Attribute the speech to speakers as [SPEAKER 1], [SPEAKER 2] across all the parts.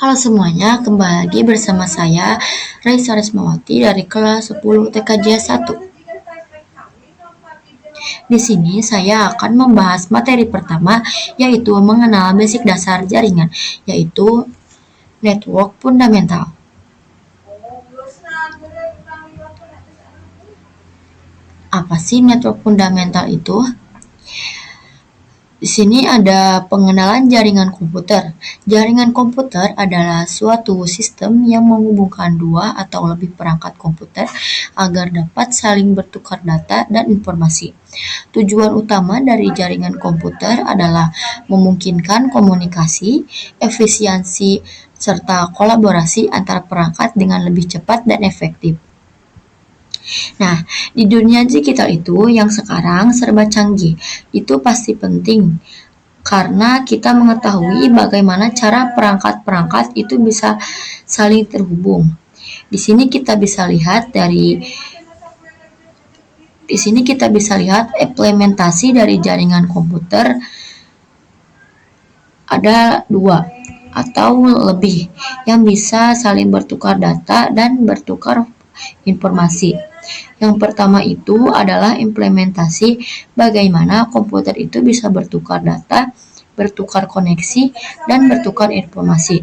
[SPEAKER 1] Halo semuanya, kembali lagi bersama saya Raisa Resmawati dari kelas 10 TKJ 1. Di sini saya akan membahas materi pertama, yaitu mengenal basic dasar jaringan, yaitu network fundamental. Apa sih network fundamental itu? Di sini ada pengenalan jaringan komputer. Jaringan komputer adalah suatu sistem yang menghubungkan dua atau lebih perangkat komputer agar dapat saling bertukar data dan informasi. Tujuan utama dari jaringan komputer adalah memungkinkan komunikasi, efisiensi, serta kolaborasi antar perangkat dengan lebih cepat dan efektif. Nah, di dunia digital itu yang sekarang serba canggih, itu pasti penting karena kita mengetahui bagaimana cara perangkat-perangkat itu bisa saling terhubung. Di sini kita bisa lihat implementasi dari jaringan komputer ada dua atau lebih yang bisa saling bertukar data dan bertukar informasi. Yang pertama itu adalah implementasi bagaimana komputer itu bisa bertukar data, bertukar koneksi, dan bertukar informasi.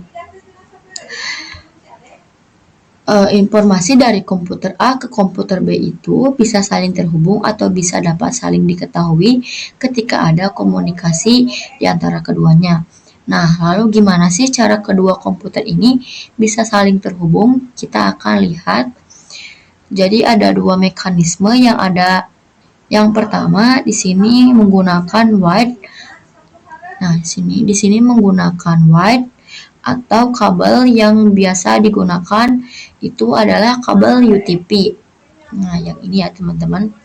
[SPEAKER 1] Informasi dari komputer A ke komputer B itu bisa saling terhubung atau bisa dapat saling diketahui ketika ada komunikasi di antara keduanya. Nah, lalu gimana sih cara kedua komputer ini bisa saling terhubung? Kita akan lihat. Jadi ada dua mekanisme yang ada. Yang pertama di sini menggunakan wire. Nah, di sini menggunakan wire atau kabel yang biasa digunakan itu adalah kabel UTP. Nah, yang ini ya teman-teman.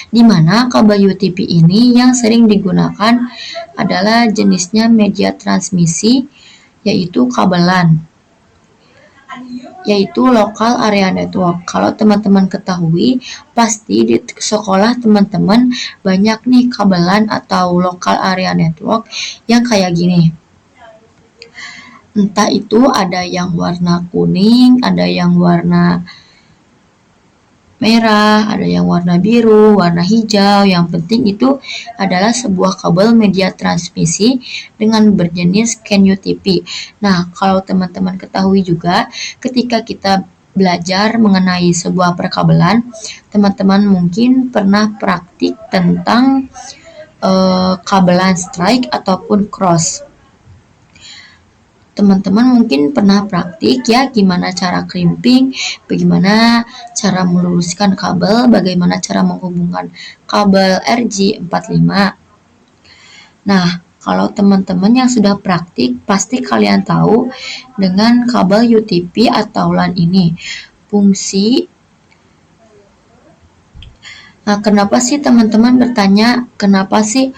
[SPEAKER 1] Di mana kabel UTP ini yang sering digunakan adalah jenisnya media transmisi, yaitu kabelan, yaitu local area network. Kalau teman-teman ketahui, pasti di sekolah teman-teman banyak nih kabelan atau local area network yang kayak gini. Entah itu ada yang warna kuning, ada yang warna merah, ada yang warna biru, warna hijau. Yang penting itu adalah sebuah kabel media transmisi dengan berjenis CAN UTP. Nah, kalau teman-teman ketahui juga, ketika kita belajar mengenai sebuah perkabelan, teman-teman mungkin pernah praktik tentang kabelan strike ataupun cross. Teman-teman mungkin pernah praktik ya gimana cara crimping, bagaimana cara meluruskan kabel, bagaimana cara menghubungkan kabel RJ45. Nah, kalau teman-teman yang sudah praktik, pasti kalian tahu dengan kabel UTP atau LAN ini. Nah, kenapa sih teman-teman bertanya, kenapa sih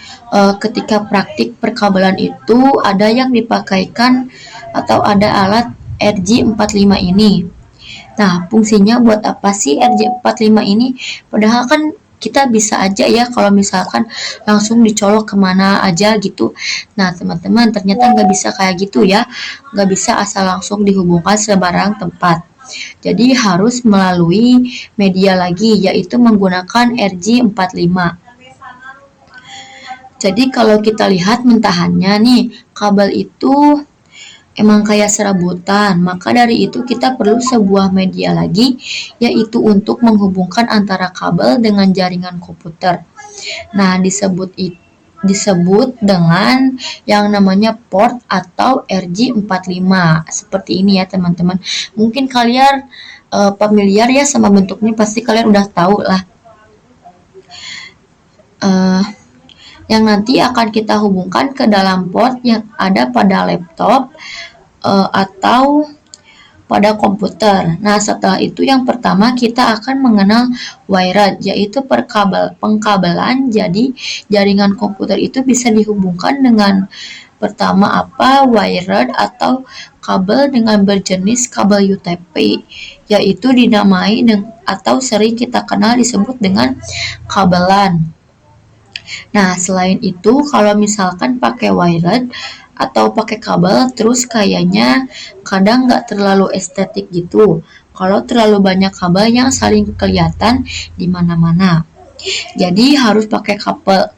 [SPEAKER 1] ketika praktik perkabelan itu ada yang dipakaikan atau ada alat RJ45 ini? Nah, fungsinya buat apa sih RJ45 ini? Padahal kan kita bisa aja ya kalau misalkan langsung dicolok kemana aja gitu. Nah, teman-teman ternyata nggak bisa kayak gitu ya. Nggak bisa asal langsung dihubungkan sebarang tempat. Jadi harus melalui media lagi, yaitu menggunakan RJ45. Jadi kalau kita lihat mentahannya nih, kabel itu emang kayak serabutan, maka dari itu kita perlu sebuah media lagi, yaitu untuk menghubungkan antara kabel dengan jaringan komputer. Nah, disebut dengan yang namanya port atau RJ45. Seperti ini ya teman-teman. Mungkin kalian familiar ya sama bentuknya, pasti kalian udah tahu lah. Yang nanti akan kita hubungkan ke dalam port yang ada pada laptop atau pada komputer. Nah, setelah itu yang pertama kita akan mengenal wired, yaitu pengkabelan. Jadi, jaringan komputer itu bisa dihubungkan dengan pertama apa? Wired atau kabel dengan berjenis kabel UTP, yaitu dinamai atau sering kita kenal disebut dengan kabelan. Nah, selain itu, kalau misalkan pakai wired, atau pakai kabel terus kayaknya kadang nggak terlalu estetik gitu. Kalau terlalu banyak kabel yang saling kelihatan di mana-mana. Jadi harus pakai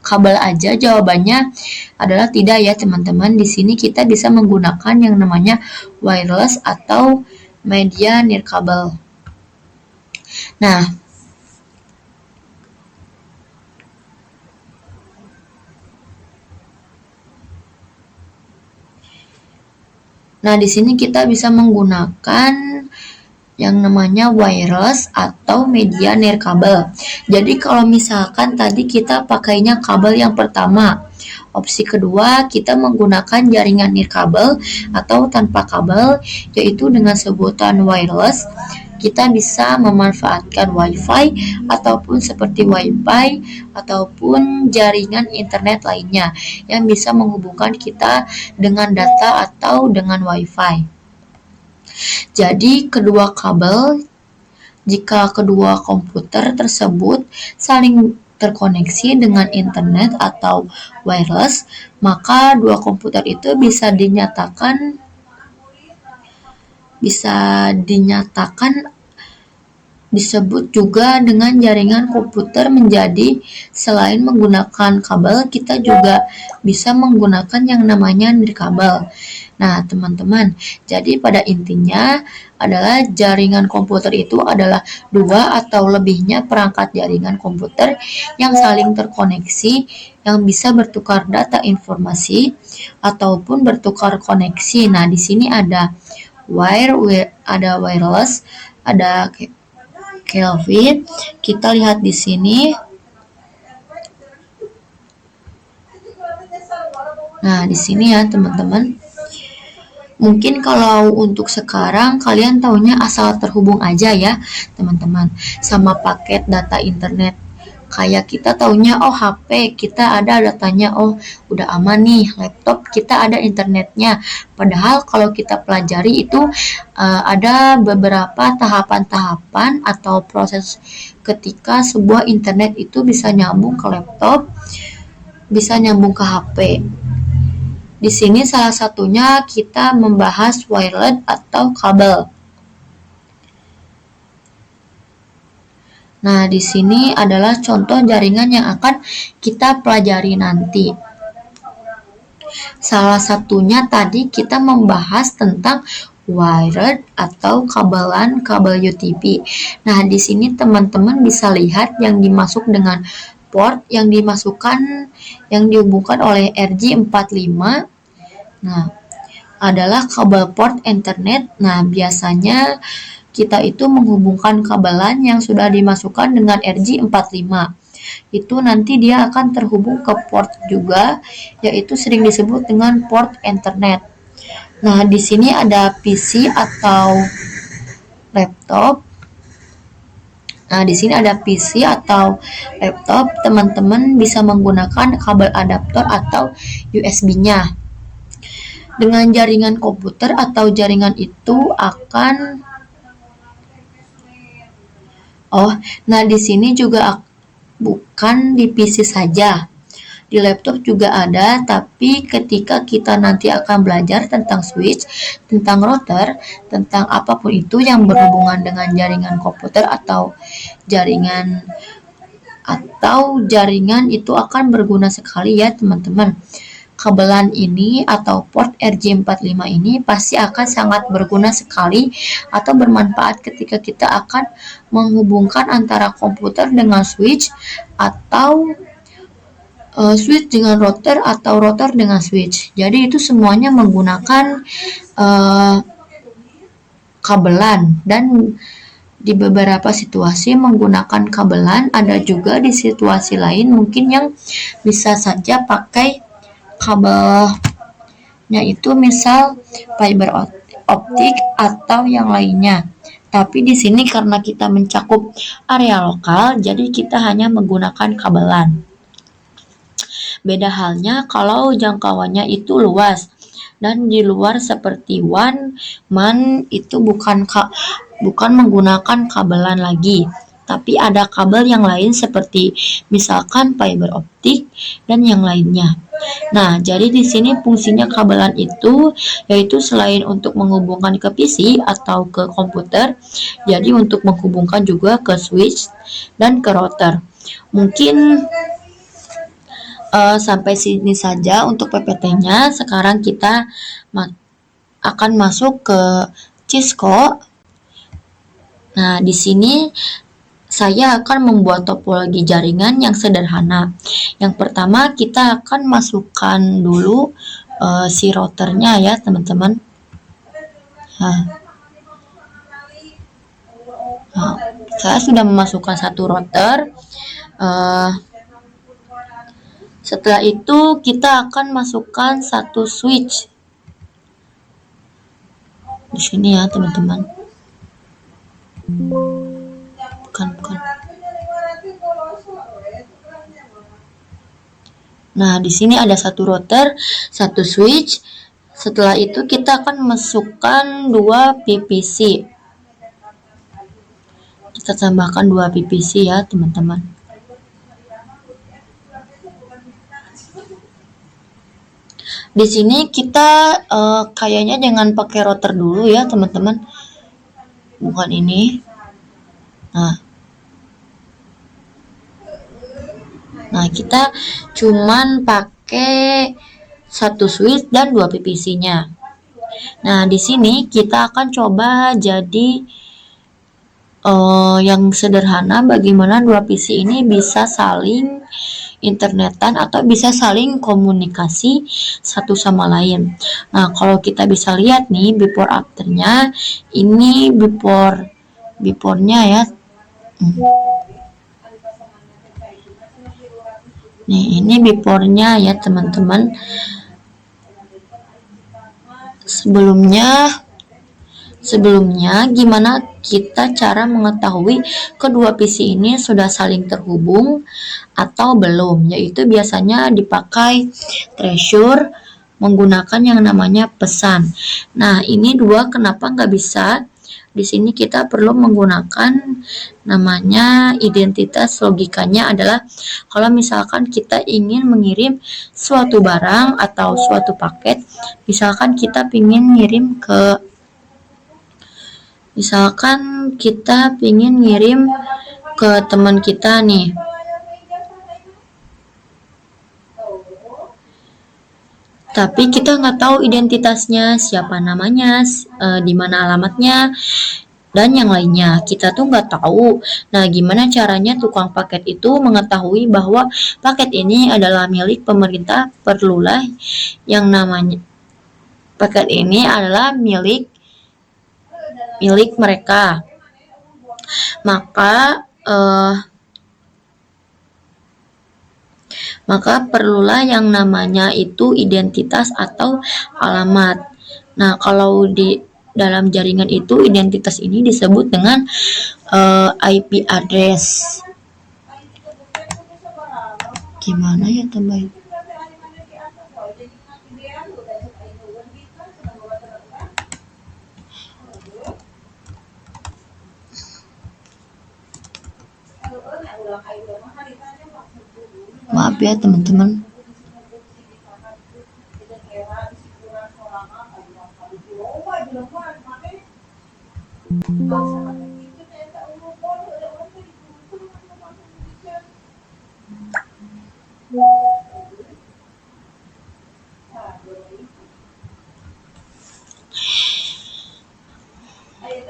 [SPEAKER 1] kabel aja. Jawabannya adalah tidak ya teman-teman. Di sini kita bisa menggunakan yang namanya wireless atau media nirkabel. Nah, di sini kita bisa menggunakan yang namanya wireless atau media nirkabel. Jadi kalau misalkan tadi kita pakainya kabel yang pertama, opsi kedua kita menggunakan jaringan nirkabel atau tanpa kabel, yaitu dengan sebutan wireless. Kita bisa memanfaatkan WiFi ataupun seperti WiFi ataupun jaringan internet lainnya yang bisa menghubungkan kita dengan data atau dengan WiFi. Jadi jika kedua komputer tersebut saling terkoneksi dengan internet atau wireless, maka dua komputer itu bisa dinyatakan disebut juga dengan jaringan komputer. Menjadi selain menggunakan kabel, kita juga bisa menggunakan yang namanya nirkabel. Nah, teman-teman, jadi pada intinya adalah jaringan komputer itu adalah dua atau lebihnya perangkat jaringan komputer yang saling terkoneksi, yang bisa bertukar data informasi ataupun bertukar koneksi. Nah, di sini ada ada wireless, ada Kelvin. Kita lihat di sini. Nah, di sini ya, teman-teman. Mungkin kalau untuk sekarang kalian taunya asal terhubung aja ya, teman-teman, sama paket data internet. Kayak kita taunya HP kita ada datanya, udah aman nih, laptop kita ada internetnya. Padahal kalau kita pelajari itu ada beberapa tahapan-tahapan atau proses ketika sebuah internet itu bisa nyambung ke laptop, bisa nyambung ke HP. Di sini salah satunya kita membahas wireless atau kabel. Nah, di sini adalah contoh jaringan yang akan kita pelajari nanti. Salah satunya tadi kita membahas tentang wired atau kabel UTP. Nah, di sini teman-teman bisa lihat yang dimasuk dengan port yang dihubungkan oleh RJ45. Nah, adalah kabel port Ethernet. Nah, biasanya kita itu menghubungkan kabelan yang sudah dimasukkan dengan RJ45. Itu nanti dia akan terhubung ke port juga, yaitu sering disebut dengan port Ethernet. Nah, di sini ada PC atau laptop. Nah, di sini ada PC atau laptop, teman-teman bisa menggunakan kabel adaptor atau USB-nya. Dengan jaringan komputer atau jaringan itu akan di sini juga bukan di PC saja. Di laptop juga ada, tapi ketika kita nanti akan belajar tentang switch, tentang router, tentang apapun itu yang berhubungan dengan jaringan komputer atau jaringan itu akan berguna sekali ya, teman-teman. Kabelan ini atau port RJ45 ini pasti akan sangat berguna sekali atau bermanfaat ketika kita akan menghubungkan antara komputer dengan switch atau switch dengan router atau router dengan switch. Jadi itu semuanya menggunakan kabelan, dan di beberapa situasi menggunakan kabelan, ada juga di situasi lain mungkin yang bisa saja pakai kabelnya itu misal fiber optik atau yang lainnya. Tapi di sini karena kita mencakup area lokal, jadi kita hanya menggunakan kabelan. Beda halnya kalau jangkauannya itu luas dan di luar seperti WAN, MAN itu bukan menggunakan kabelan lagi, tapi ada kabel yang lain seperti misalkan fiber optik dan yang lainnya. Nah, jadi di sini fungsinya kabelan itu yaitu selain untuk menghubungkan ke PC atau ke komputer, jadi untuk menghubungkan juga ke switch dan ke router. Mungkin sampai sini saja untuk PPT-nya. Sekarang kita akan masuk ke Cisco. Nah, di sini saya akan membuat topologi jaringan yang sederhana. Yang pertama kita akan masukkan dulu si routernya ya teman-teman. Nah, saya sudah memasukkan satu router. Setelah itu kita akan masukkan satu switch di sini ya teman-teman. Bukan. Nah, di sini ada satu router, satu switch. Setelah itu kita akan masukkan 2 PVC. Kita tambahkan 2 PVC ya, teman-teman. Di sini kita kayaknya jangan pakai router dulu ya, teman-teman. Bukan ini. Nah, kita cuman pakai satu switch dan 2 PVC-nya. Nah, di sini kita akan coba jadi yang sederhana bagaimana 2 PC ini bisa saling internetan atau bisa saling komunikasi satu sama lain. Nah, kalau kita bisa lihat nih before afternya, ini before-nya ya. Nih, ini before-nya ya teman-teman. Sebelumnya gimana kita cara mengetahui kedua PC ini sudah saling terhubung atau belum, yaitu biasanya dipakai treasure menggunakan yang namanya pesan. Nah, ini dua kenapa nggak bisa? Di sini kita perlu menggunakan namanya identitas. Logikanya adalah kalau misalkan kita ingin mengirim suatu barang atau suatu paket, misalkan kita ingin ngirim ke teman kita nih. Tapi kita nggak tahu identitasnya, siapa namanya, di mana alamatnya, dan yang lainnya. Kita tuh nggak tahu. Nah, gimana caranya tukang paket itu mengetahui bahwa paket ini adalah milik pemerintah? Perlulah yang namanya paket ini adalah milik mereka. Maka perlulah yang namanya itu identitas atau alamat. Nah, kalau di dalam jaringan itu identitas ini disebut dengan IP address. Gimana ya tambahin? Maaf ya teman-teman.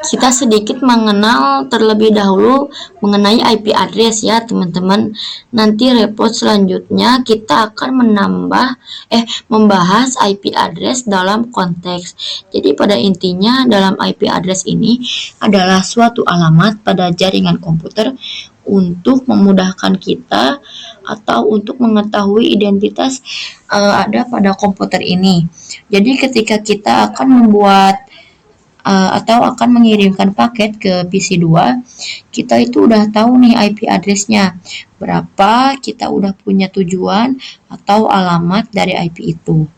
[SPEAKER 1] Kita sedikit mengenal terlebih dahulu mengenai IP address ya teman-teman. Nanti report selanjutnya kita akan membahas IP address dalam konteks. Jadi pada intinya dalam IP address ini adalah suatu alamat pada jaringan komputer untuk memudahkan kita atau untuk mengetahui identitas ada pada komputer ini. Jadi ketika kita akan membuat atau akan mengirimkan paket ke PC 2, kita itu udah tahu nih IP address-nya berapa, kita udah punya tujuan atau alamat dari IP itu.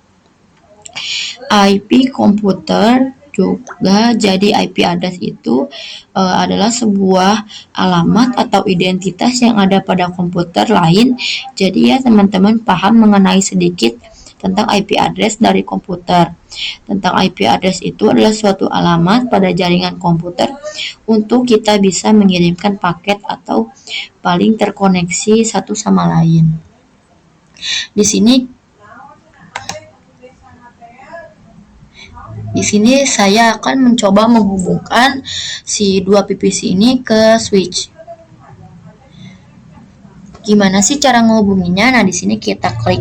[SPEAKER 1] IP komputer juga. Jadi IP address itu adalah sebuah alamat atau identitas yang ada pada komputer lain. Jadi ya teman-teman paham mengenai sedikit tentang IP address dari komputer. Tentang IP address itu adalah suatu alamat pada jaringan komputer untuk kita bisa mengirimkan paket atau paling terkoneksi satu sama lain. Di sini saya akan mencoba menghubungkan si dua PPC ini ke switch. Gimana sih cara menghubunginya? Nah, di sini kita klik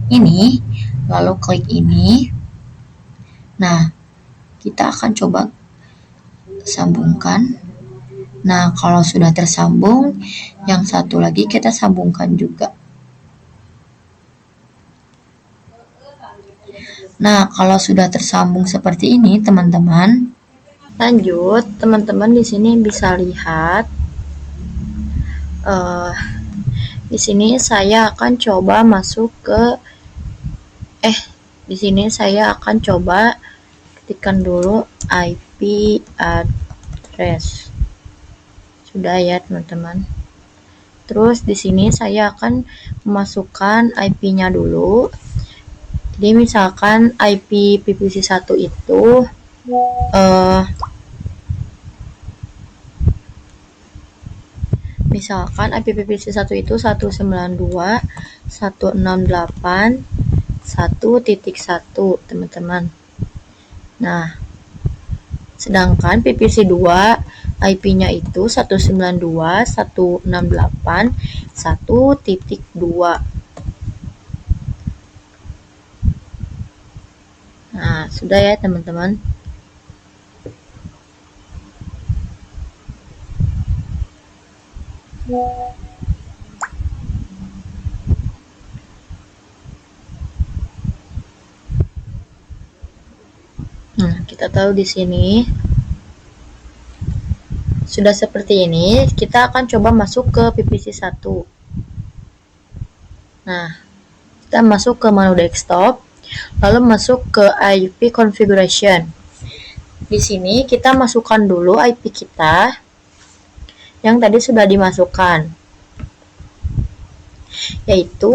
[SPEAKER 1] ini, lalu klik ini. Nah, kita akan coba sambungkan. Nah, kalau sudah tersambung, yang satu lagi kita sambungkan juga. Nah, kalau sudah tersambung seperti ini, teman-teman, lanjut, teman-teman di sini bisa lihat. Di sini saya akan coba masuk ke di sini saya akan coba ketikkan dulu IP address. Sudah ya, teman-teman. Terus di sini saya akan memasukkan IP-nya dulu. Jadi misalkan IP PPC1 itu misalkan IP PPC1 itu 192.168.1.1, teman-teman. Nah, sedangkan PPC2 IP-nya itu 192.168.1.2. Nah, sudah ya, teman-teman. Nah, kita tahu di sini sudah seperti ini. Kita akan coba masuk ke PPC1. Nah, kita masuk ke menu desktop, lalu masuk ke IP configuration. Di sini kita masukkan dulu IP kita yang tadi sudah dimasukkan, yaitu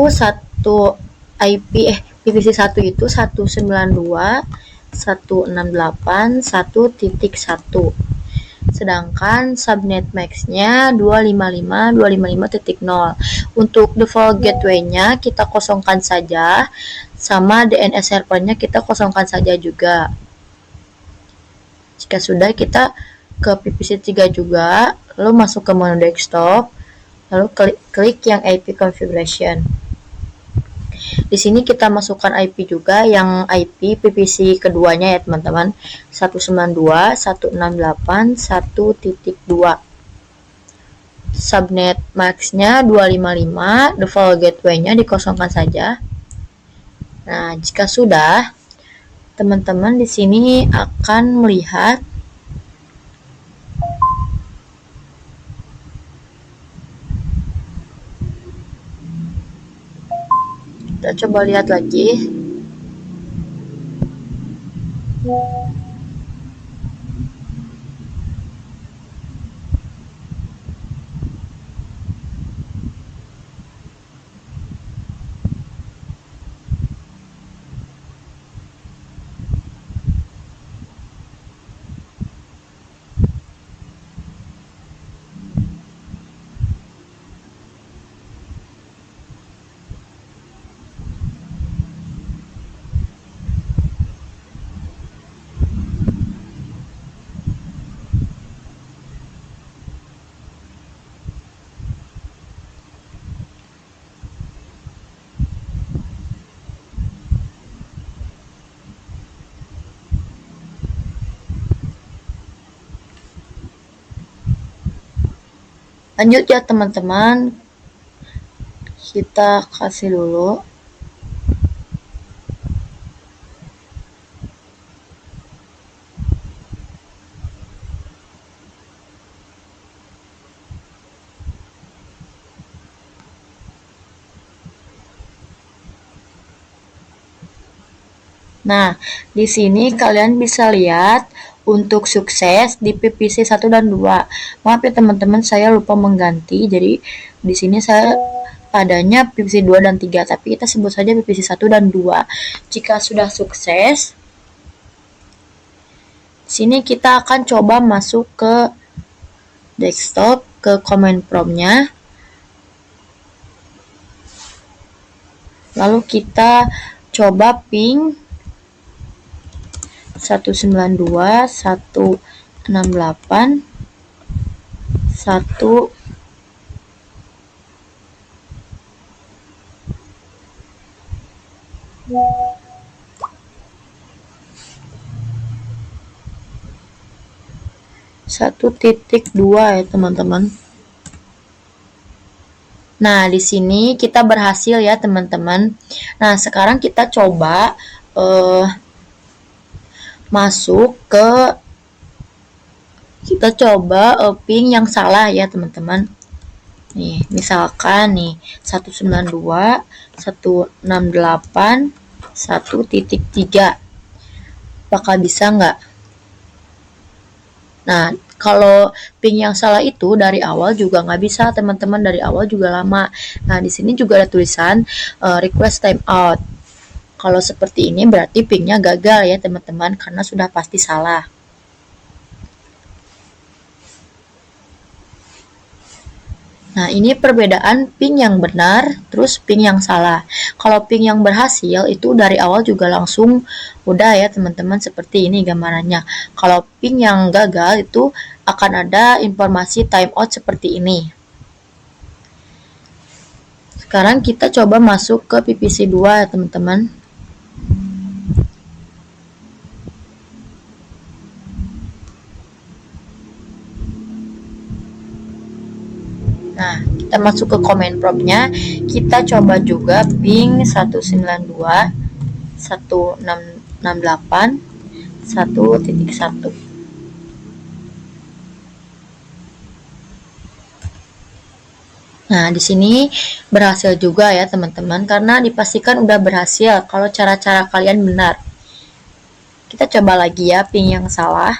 [SPEAKER 1] PPC1 itu 192.168.1.1. Sedangkan subnet max-nya 255.255.0. Untuk default gateway-nya kita kosongkan saja, sama DNS server-nya kita kosongkan saja juga. Jika sudah, kita ke PPC3 juga, lalu masuk ke menu desktop, lalu klik yang IP configuration. Di sini kita masukkan IP juga yang IP PPC keduanya ya, teman-teman. 192.168.1.2. Subnet max-nya 255, default gateway-nya dikosongkan saja. Nah, jika sudah, teman-teman di sini akan melihat kita coba lihat lagi. Lanjut ya, teman-teman. Kita kasih dulu. Nah, di sini kalian bisa lihat untuk sukses di PPC 1 dan 2. Maaf ya teman-teman, saya lupa mengganti. Jadi di sini saya adanya PPC 2 dan 3, tapi kita sebut saja PPC 1 dan 2. Jika sudah sukses, sini kita akan coba masuk ke desktop, ke command prompt-nya. Lalu kita coba ping 192.168.1. Satu titik dua ya teman-teman. Nah, di sini kita berhasil ya teman-teman. Nah, sekarang kita coba masuk ke ping yang salah ya teman-teman. Nih, misalkan nih 192.168.1.3. Bakal bisa nggak? Nah, kalau ping yang salah itu dari awal juga nggak bisa teman-teman, dari awal juga lama. Nah, di sini juga ada tulisan request timeout. Kalau seperti ini berarti pingnya gagal ya teman-teman, karena sudah pasti salah. Nah, ini perbedaan ping yang benar, terus ping yang salah. Kalau ping yang berhasil itu dari awal juga langsung udah ya teman-teman, seperti ini gambarannya. Kalau ping yang gagal itu akan ada informasi timeout seperti ini. Sekarang kita coba masuk ke PPC 2 ya teman-teman. Nah, kita masuk ke command prompt-nya. Kita coba juga ping 192.168.1.1. Nah, di sini berhasil juga ya teman-teman, karena dipastikan udah berhasil kalau cara-cara kalian benar. Kita coba lagi ya ping yang salah.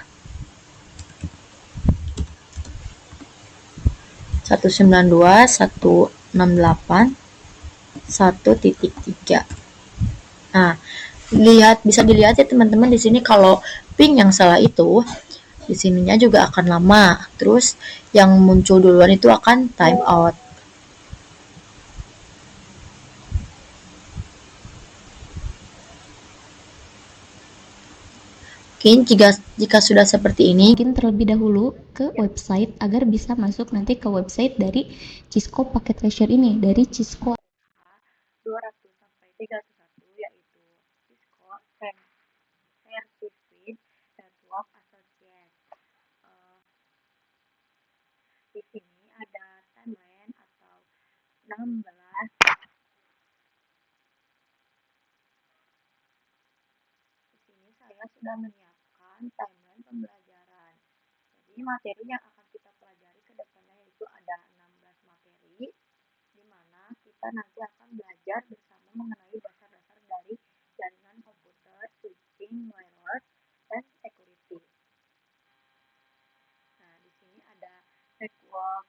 [SPEAKER 1] 192.168.1.3. Nah, bisa dilihat ya teman-teman, di sini kalau ping yang salah itu di sininya juga akan lama. Terus yang muncul duluan itu akan time out. Mungkin jika sudah seperti ini,
[SPEAKER 2] Mungkin terlebih dahulu ke website agar bisa masuk nanti ke website dari Cisco Packet Treasure ini, dari Cisco
[SPEAKER 1] 200 sampai 301, yaitu Cisco Certified Network Associate. Di sini ada timeline atau 16. Di sini saya sudah menyiapkan timeline pembelajaran. Jadi materi yang akan kita pelajari ke depannya yaitu ada 16 materi, di mana kita nanti akan belajar bersama mengenai dasar-dasar dari jaringan komputer, switching, wireless, dan security. Nah, di sini ada network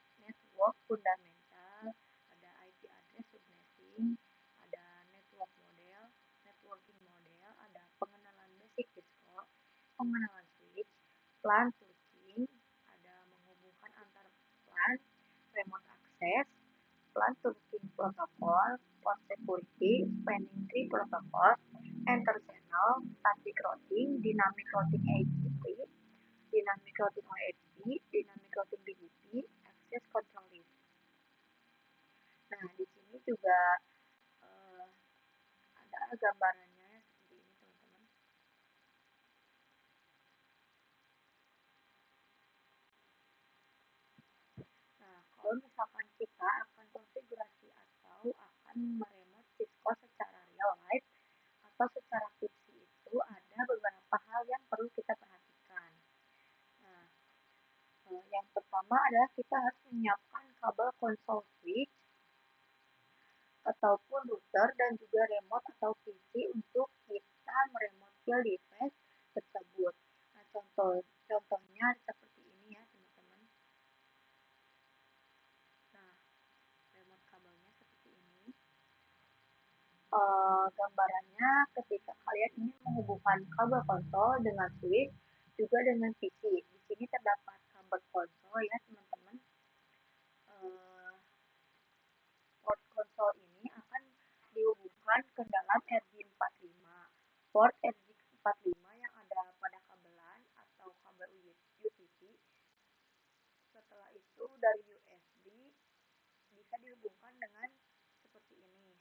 [SPEAKER 1] fundamental, ada IP address subnetting, ada networking model, ada pengenalan basic Cisco, pengenalan switch, plan switching, ada menghubungkan antar plan, remote access, plan switching protocol, port security, spanning tree protocol, enter channel, static routing, dynamic routing AGP, dynamic routing OSP, dynamic routing BGP, access control list. Nah, di sini juga ada gambarannya seperti ini teman-teman. Nah, kalau misalkan kita akan konfigurasi atau akan meremote Cisco secara real life atau secara fiksi, itu ada beberapa hal yang perlu kita perhatikan. Nah, yang pertama adalah kita harus menyiapkan kabel konsol switch ataupun router dan juga remote atau PC untuk kita meremote gambarannya ketika kalian ingin menghubungkan kabel konsol dengan switch juga dengan PC. Di sini terdapat kabel konsol ya teman-teman. Port konsol ini akan dihubungkan ke dalam RJ45. Port RJ45 yang ada pada kabelan atau kabel UTC. Setelah itu dari USB bisa dihubungkan dengan seperti ini.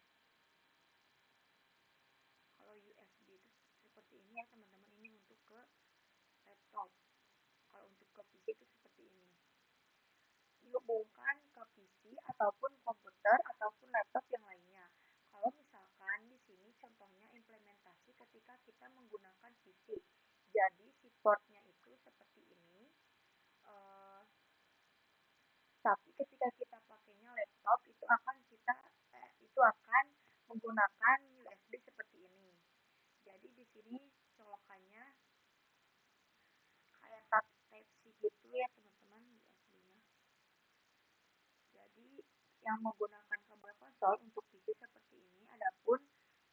[SPEAKER 1] Kalau USB itu seperti ini ya teman-teman, ini untuk ke laptop. Kalau untuk ke PC itu seperti ini. Dihubungkan ke PC ataupun komputer ataupun laptop yang lainnya. Kalau misalkan di sini contohnya implementasi ketika kita menggunakan PC. Jadi si portnya itu seperti ini. Tapi ketika kita pakainya laptop itu akan menggunakan USB seperti ini. Jadi di sini colokannya kayak Type-C gitu ya teman-teman USB-nya. Jadi yang menggunakan kabel konsol untuk PC seperti ini, adapun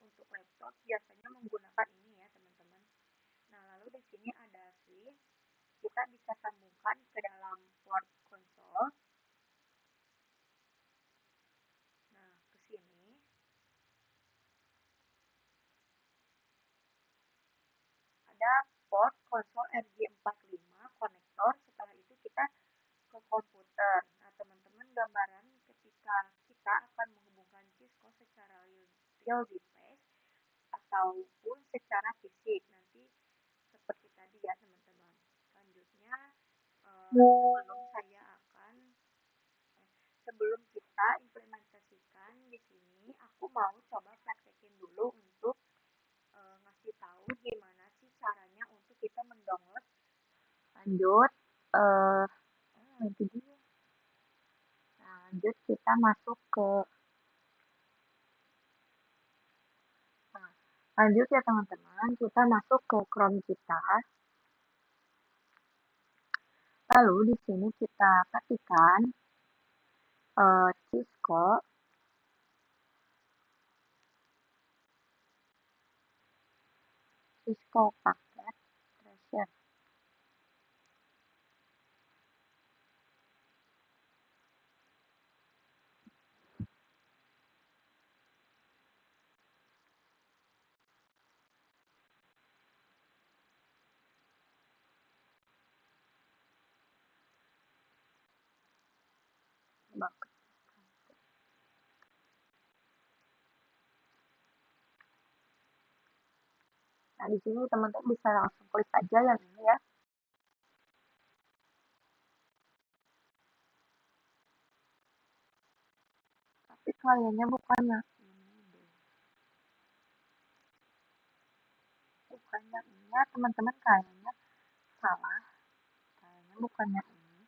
[SPEAKER 1] untuk laptop biasanya menggunakan ini ya teman-teman. Nah lalu di sini ada switch, kita bisa sambungkan ke dalam port konsol. Nah ke sini ada port konsol RJ45 konektor. Setelah itu kita ke komputer. Nah teman-teman, gambaran ketika kita akan menghubungkan Cisco secara real device ataupun secara fisik, nanti seperti tadi ya teman-teman. Selanjutnya sebelum kita implementasikan di sini, aku mau coba praktekin dulu untuk ngasih tahu gimana sih caranya untuk kita mendownload. Lanjut, lanjut kita masuk ke lanjut ya teman-teman, kita masuk ke Chrome kita. Lalu di sini kita ketikkan Cisco Packet Tracer. Nah, di sini teman-teman bisa langsung klik aja yang ini ya. Tapi kayaknya bukan yang ini deh. Bukan yang ini ya teman-teman, kayaknya salah. Kayaknya bukan yang ini.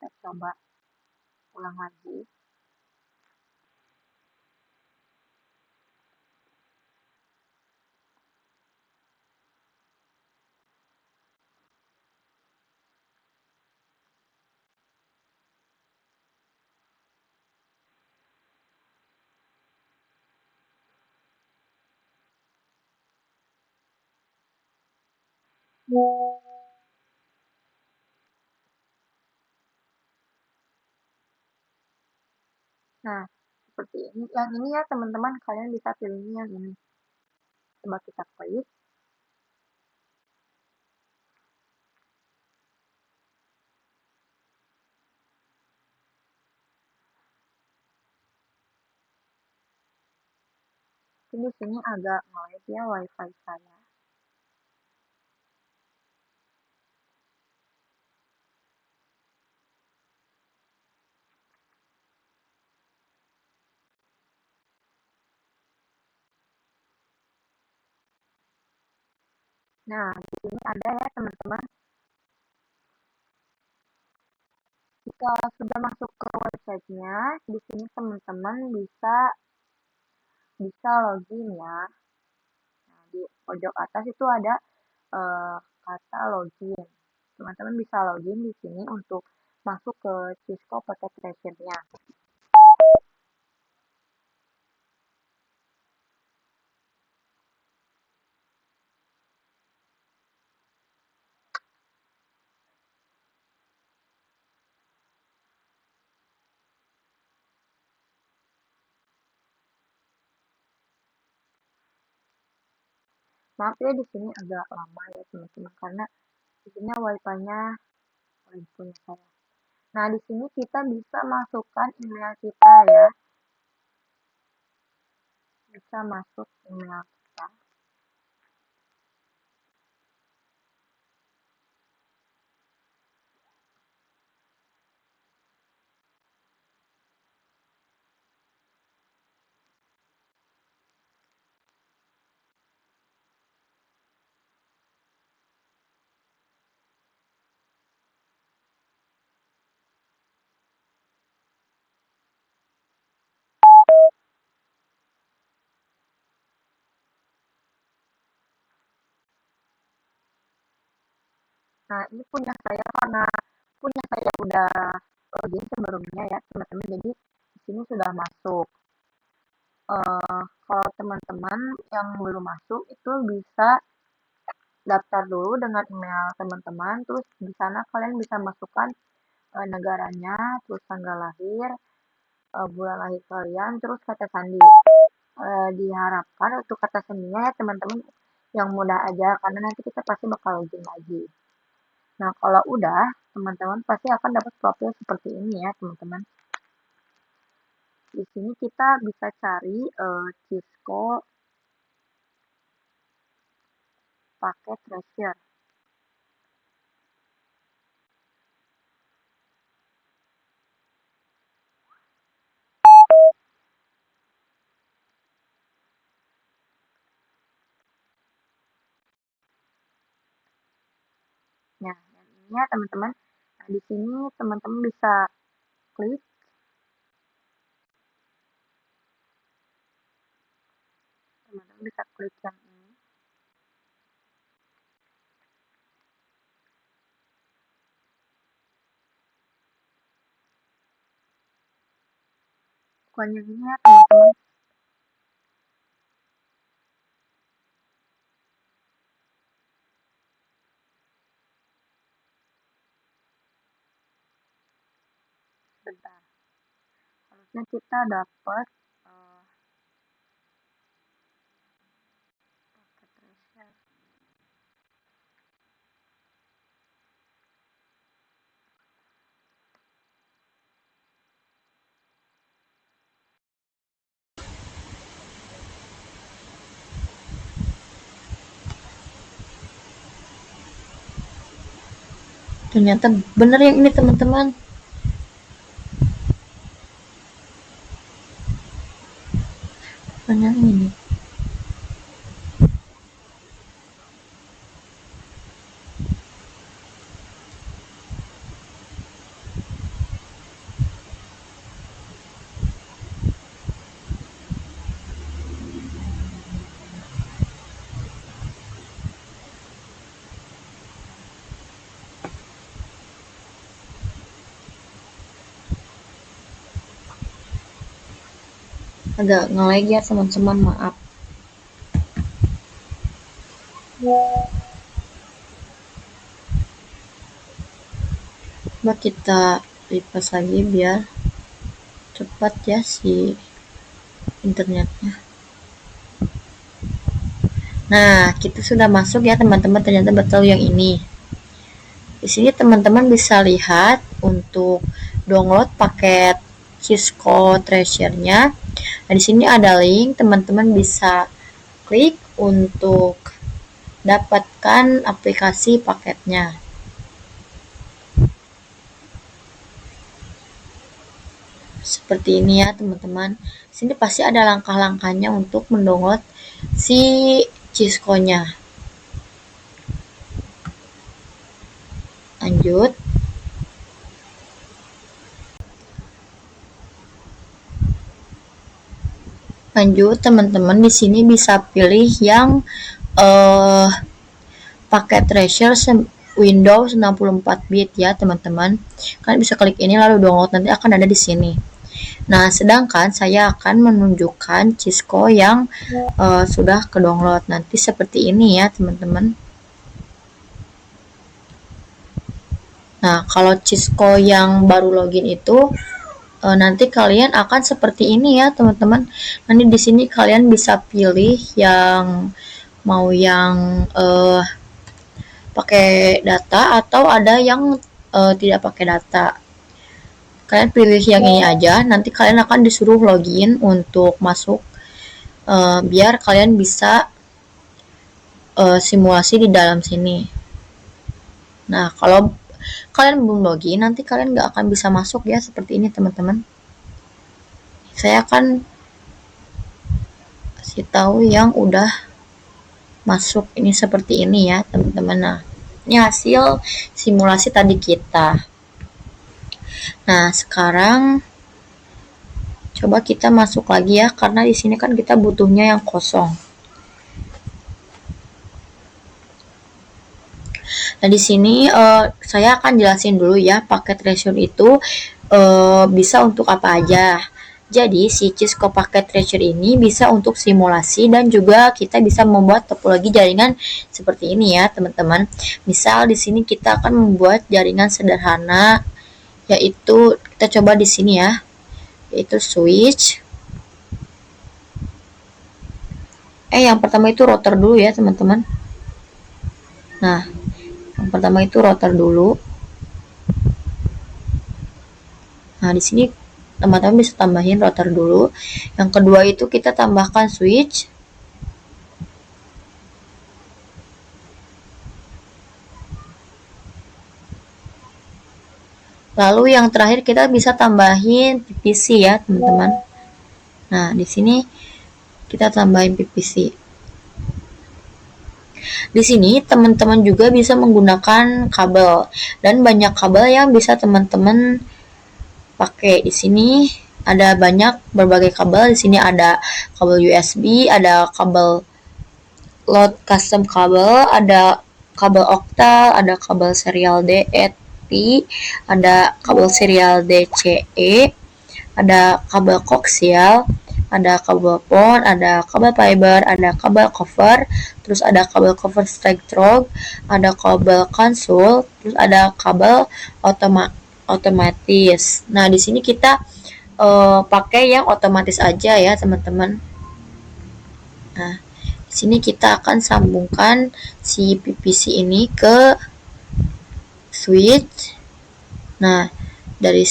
[SPEAKER 1] Kita coba ulang lagi. Nah, seperti ini. Yang ini ya teman-teman, kalian bisa pilih yang ini. Coba kita klik. Di sini agak ngelag ya wifi saya. Nah, di sini ada ya teman-teman. Jika sudah masuk ke websitenya, di sini teman-teman bisa login ya. Nah, di pojok atas itu ada kata login. Teman-teman bisa login di sini untuk masuk ke Cisco Packet Tracer-nya.
[SPEAKER 3] Maaf ya di sini agak lama ya teman-teman karena di sini wifi-nya punya saya. Nah, di sini kita bisa masukkan email kita ya. Bisa masuk email kita. Nah, ini punya saya karena punya saya udah login sebelumnya ya teman-teman. Jadi di sini sudah masuk. Kalau teman-teman yang belum masuk itu bisa daftar dulu dengan email teman-teman. Terus di sana kalian bisa masukkan negaranya, terus tanggal lahir, bulan lahir kalian, terus kata sandi. Diharapkan untuk kata sandinya ya teman-teman yang mudah aja karena nanti kita pasti bakal login lagi. Nah, kalau udah, teman-teman pasti akan dapat profil seperti ini ya, teman-teman. Di sini kita bisa cari Cisco paket treasure. Nah, yang ini ya teman-teman. Nah, di sini teman-teman bisa klik. Teman-teman bisa klik yang ini. Bukan yang ini ya teman-teman. Bentar. Harusnya kita dapat paket treasure.
[SPEAKER 1] Ternyata bener yang ini teman-teman. Bukan yang ini. Agak nge-lag ya teman-teman, maaf. Coba kita request lagi biar cepat ya si internetnya. Nah, kita sudah masuk ya teman-teman, ternyata betul yang ini. Di sini teman-teman bisa lihat untuk download paket Cisco Treasure-nya. Nah, di sini ada link, teman-teman bisa klik untuk dapatkan aplikasi paketnya. Seperti ini ya teman-teman. Sini pasti ada langkah-langkahnya untuk mendownload si Cisco-nya. Lanjut. Lanjut teman-teman, di sini bisa pilih yang paket Treasure Windows 64 bit ya teman-teman. Kalian bisa klik ini lalu download, nanti akan ada di sini. Nah, sedangkan saya akan menunjukkan Cisco yang sudah ke-download. Nanti seperti ini ya teman-teman. Nah, kalau Cisco yang baru login itu nanti kalian akan seperti ini ya teman-teman. Nanti di sini kalian bisa pilih yang mau yang pakai data atau ada yang tidak pakai data. Kalian pilih yang ini aja, nanti kalian akan disuruh login untuk masuk biar kalian bisa simulasi di dalam sini. Nah, kalau kalian belum login, nanti kalian nggak akan bisa masuk ya, seperti ini teman-teman. Saya akan kasih tahu yang udah masuk ini seperti ini ya teman-teman. Nah, ini hasil simulasi tadi kita. Nah, sekarang coba kita masuk lagi ya, karena di sini kan kita butuhnya yang kosong. Nah, di sini saya akan jelasin dulu ya, paket Treasure itu bisa untuk apa aja. Jadi, si Cisco paket Treasure ini bisa untuk simulasi dan juga kita bisa membuat topologi jaringan seperti ini ya, teman-teman. Misal di sini kita akan membuat jaringan sederhana, yaitu kita coba di sini ya, yaitu switch. Yang pertama itu router dulu ya, teman-teman. Nah, yang pertama itu router dulu. Nah, di sini teman-teman bisa tambahin router dulu. Yang kedua itu kita tambahkan switch. Lalu yang terakhir kita bisa tambahin PVC ya, teman-teman. Nah, di sini kita tambahin PVC. Di sini teman-teman juga bisa menggunakan kabel dan banyak kabel yang bisa teman-teman pakai. Di sini ada banyak berbagai kabel. Di sini ada kabel USB, ada kabel load custom kabel, ada kabel octal, ada kabel serial DET, ada kabel serial DCE, ada kabel koaksial, ada kabel PON, ada kabel fiber, ada kabel cover, terus ada kabel cover strike through, ada kabel konsul, terus ada kabel otomatis. Nah, di sini kita pakai yang otomatis aja ya, teman-teman. Nah, di sini kita akan sambungkan si PVC ini ke switch. Nah, dari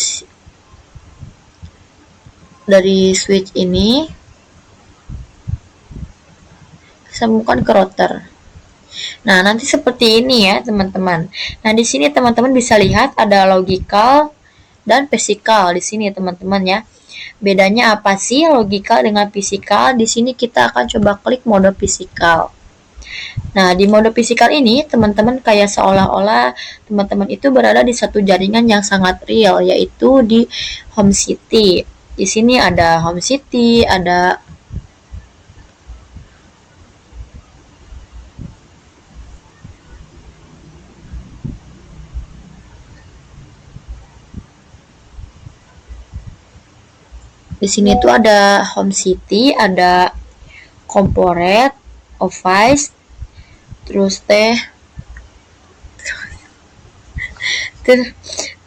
[SPEAKER 1] switch ini sambungkan ke router. Nah, nanti seperti ini ya, teman-teman. Nah, di sini teman-teman bisa lihat ada logical dan physical di sini, teman-teman ya. Bedanya apa sih logical dengan physical? Di sini kita akan coba klik mode physical. Nah, di mode physical ini teman-teman kayak seolah-olah teman-teman itu berada di satu jaringan yang sangat real, yaitu di home city. Di sini ada home city, ada di sini tuh ada home city, ada corporate, office, terus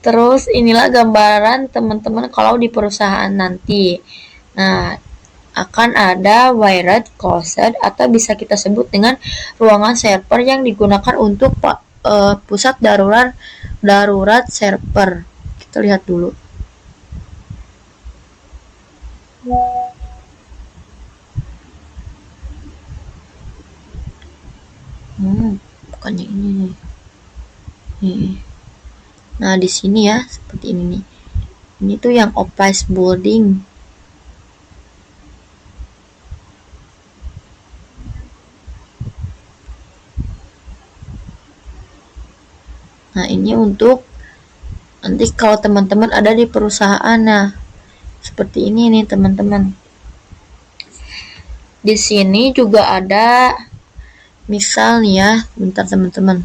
[SPEAKER 1] terus inilah gambaran teman-teman kalau di perusahaan nanti. Nah, akan ada wired closet atau bisa kita sebut dengan ruangan server yang digunakan untuk pusat darurat server. Kita lihat dulu. Bukannya ini nih. Nah, di sini ya seperti ini nih. Ini tuh yang office building. Nah, ini untuk nanti kalau teman-teman ada di perusahaan. Nah, seperti ini nih, teman-teman. Di sini juga ada misal nih ya, bentar teman-teman.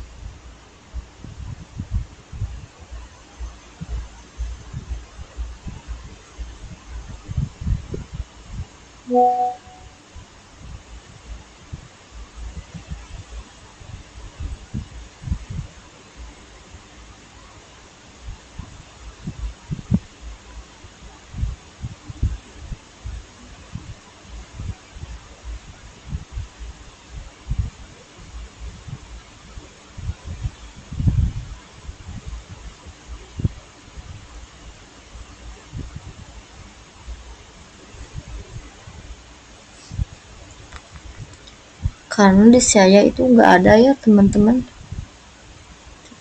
[SPEAKER 1] Karena di saya itu nggak ada ya teman-teman.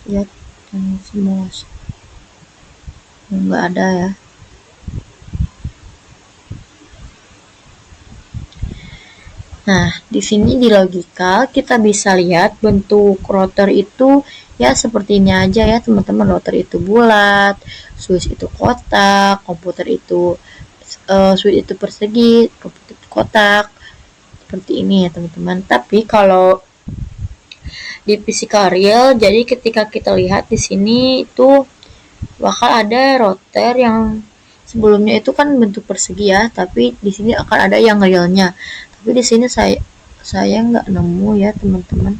[SPEAKER 1] Lihat yang simulasi nggak ada ya. Nah, di sini di logikal kita bisa lihat bentuk router itu ya seperti ini aja ya teman-teman. Router itu bulat, switch itu kotak, komputer itu switch itu persegi, komputer itu kotak. Seperti ini ya teman-teman. Tapi kalau di physical real, jadi ketika kita lihat di sini itu bakal ada router yang sebelumnya itu kan bentuk persegi ya, tapi di sini akan ada yang realnya. Tapi di sini saya nggak nemu ya teman-teman.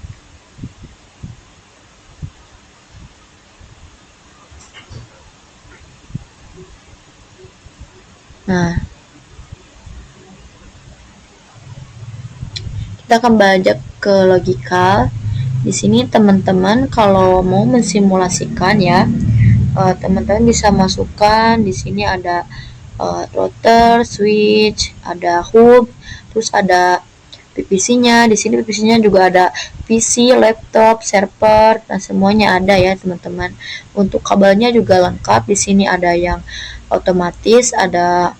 [SPEAKER 1] Nah, kita akan belajar ke logikal. Di sini teman-teman kalau mau mensimulasikan ya, teman-teman bisa masukkan di sini ada router, switch, ada hub, terus ada PPC-nya. Di sini PPC-nya juga ada PC, laptop, server, dan semuanya ada ya teman-teman. Untuk kabelnya juga lengkap. Di sini ada yang otomatis, ada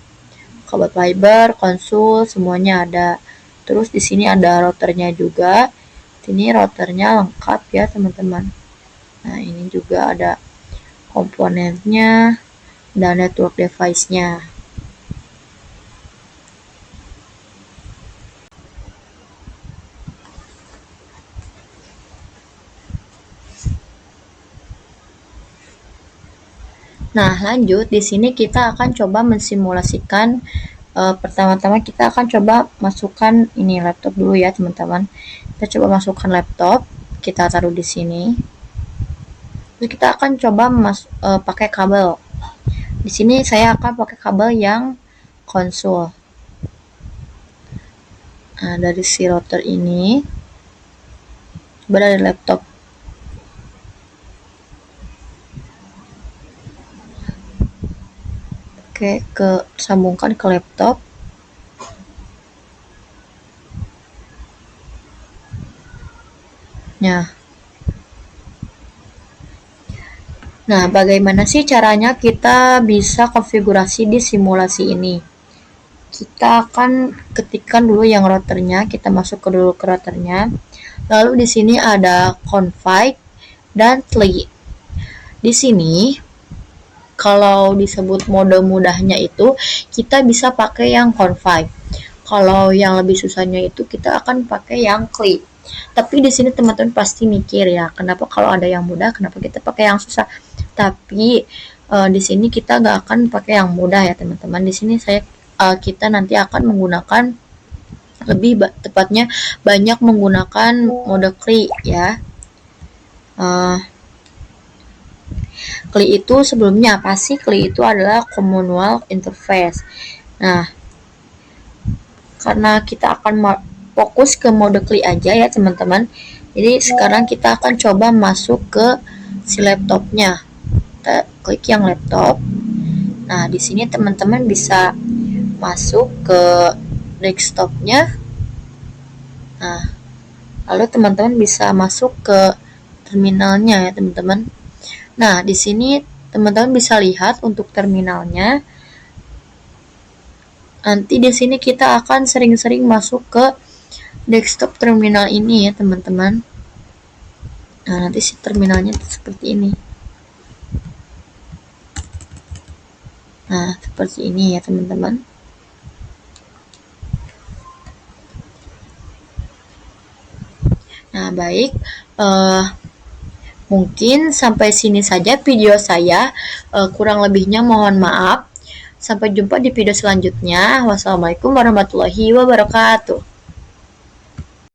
[SPEAKER 1] kabel fiber, konsul, semuanya ada. Terus di sini ada routernya juga. Ini routernya lengkap ya teman-teman. Nah, ini juga ada komponennya dan network device-nya. Nah, lanjut di sini kita akan coba mensimulasikan. Pertama-tama kita akan coba masukkan ini laptop dulu ya teman-teman. Kita coba masukkan laptop, kita taruh di sini. Terus kita akan coba pakai kabel. Di sini saya akan pakai kabel yang konsul. Nah, dari si router ini, coba dari laptop. Oke, sambungkan ke laptop. Nah, bagaimana sih caranya kita bisa konfigurasi di simulasi ini? Kita akan ketikkan dulu yang routernya, kita masuk dulu ke routernya. Lalu di sini ada config dan CLI. Di sini kalau disebut mode mudahnya itu kita bisa pakai yang config. Kalau yang lebih susahnya itu kita akan pakai yang CLI. Tapi di sini teman-teman pasti mikir ya, kenapa kalau ada yang mudah, kenapa kita pakai yang susah? Tapi di sini kita nggak akan pakai yang mudah ya teman-teman. Di sini kita nanti akan menggunakan lebih tepatnya banyak menggunakan mode CLI ya. CLI itu sebelumnya apa sih? CLI itu adalah Commonwealth Interface. Nah, karena kita akan fokus ke mode CLI aja ya teman-teman. Jadi sekarang kita akan coba masuk ke si laptopnya. Kita klik yang laptop. Nah, di sini teman-teman bisa masuk ke desktopnya. Nah, lalu teman-teman bisa masuk ke terminalnya ya teman-teman. Nah, di sini teman-teman bisa lihat untuk terminalnya. Nanti di sini kita akan sering-sering masuk ke desktop terminal ini ya teman-teman. Nah, nanti si terminalnya seperti ini. Nah, seperti ini ya teman-teman. Nah, baik. Mungkin sampai sini saja video saya. Kurang lebihnya mohon maaf. Sampai jumpa di video selanjutnya. Wassalamualaikum warahmatullahi wabarakatuh.